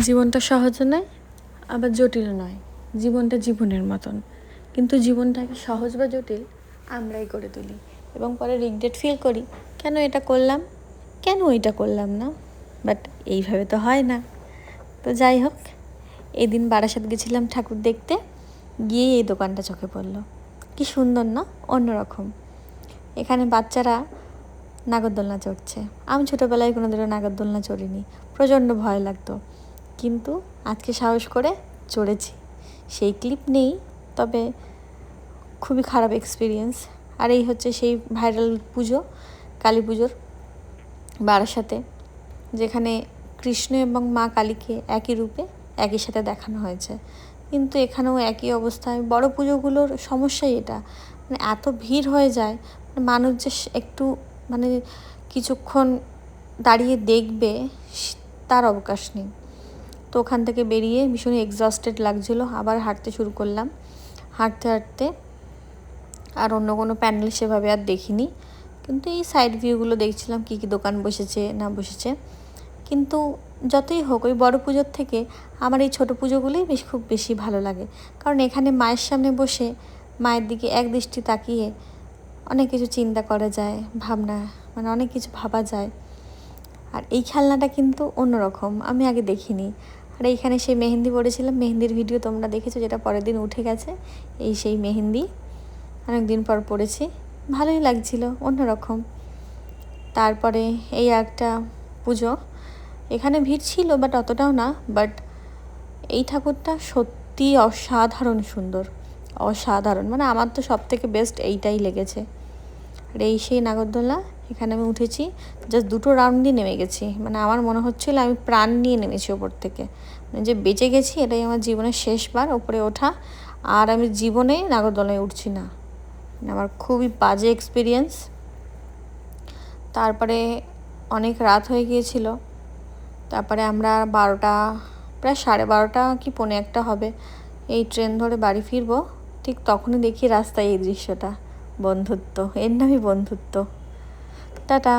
জীবনটা সহজও নয়, আবার জটিলও নয়। জীবনটা জীবনের মতন, কিন্তু জীবনটাকে সহজ বা জটিল আমরাই করে তুলি এবং পরে রিগ্রেট ফিল করি, কেন এটা করলাম, কেন ওইটা করলাম না। বাট এইভাবে তো হয় না। তো যাই হোক, এদিন বারাসাত গেছিলাম ঠাকুর দেখতে, গিয়ে এই দোকানটা চোখে পড়লো। কি সুন্দর না, অন্যরকম। এখানে বাচ্চারা নাগরদোলনা চড়ছে। আমি ছোটোবেলায় কোনোদিনও নাগরদোলনা চড়িনি, প্রচণ্ড ভয় লাগতো, কিন্তু আজকে সাহস করে চড়েছি। সেই ক্লিপ নেই, তবে খুবই খারাপ এক্সপিরিয়েন্স। আর এই হচ্ছে সেই ভাইরাল পুজো, কালী পুজোর বারাসাতে, যেখানে কৃষ্ণ এবং মা কালীকে একই রূপে একই সাথে দেখানো হয়েছে। কিন্তু এখানেও একই অবস্থায়। বড় পুজোগুলোর সমস্যাই এটা, মানে এত ভিড় হয়ে যায়, মানুষ যে একটু মানে কিছুক্ষণ দাঁড়িয়ে দেখবে তার অবকাশ নেই। তো ওখান থেকে বেরিয়ে ভীষণ এক্সস্টেড লাগছিলো, আবার হাঁটতে শুরু করলাম। হাঁটতে হাঁটতে আর অন্য কোনো প্যান্ডেল সেভাবে আর দেখিনি, কিন্তু এই সাইড ভিউগুলো দেখছিলাম, কী কী দোকান বসেছে না বসেছে। কিন্তু যতই হোক, ওই বড় পুজোর থেকে আমার এই ছোটো পুজোগুলোই খুব বেশি ভালো লাগে। কারণ এখানে মায়ের সামনে বসে মায়ের দিকে এক দৃষ্টি তাকিয়ে অনেক কিছু চিন্তা করা যায়, ভাবনা মানে অনেক কিছু ভাবা যায়। আর এই খেলনাটা কিন্তু অন্যরকম, আমি আগে দেখিনি। আর এইখানে সেই মেহেন্দি পড়েছিলাম, মেহেন্দির ভিডিও তোমরা দেখেছো, যেটা পরের দিন উঠে গেছে। এই সেই মেহেন্দি অনেক দিন পর পড়েছি, ভালোই লাগছিল, অন্যরকম। তারপরে এই একটা পুজো, এখানে ভিড় ছিল বাট অতটাও না। বাট এই ঠাকুরটা সত্যি অসাধারণ সুন্দর, অসাধারণ, মানে আমার তো সব থেকে বেস্ট এইটাই লেগেছে। আর এই সেই নাগরদোলা, এখানে আমি উঠেছি, জাস্ট 2টো রাউন্ডই নেমে গেছি। মানে আমার মনে হচ্ছিল আমি প্রাণ নিয়ে নেমেছি ওপর থেকে, মানে যে বেঁচে গেছি, এটাই আমার জীবনের শেষবার ওপরে ওঠা। আর আমি জীবনে নাগরদোলায় উঠছি না, আমার খুবই বাজে এক্সপিরিয়েন্স। তারপরে অনেক রাত হয়ে গিয়েছিল। তারপরে আমরা 12টা, প্রায় 12:30 কি 1:45 হবে, এই ট্রেন ধরে বাড়ি ফিরবো। ঠিক তখনই দেখি রাস্তায় এই দৃশ্যটা। বন্ধুত্ব, এর নামই বন্ধুত্ব। টাটা।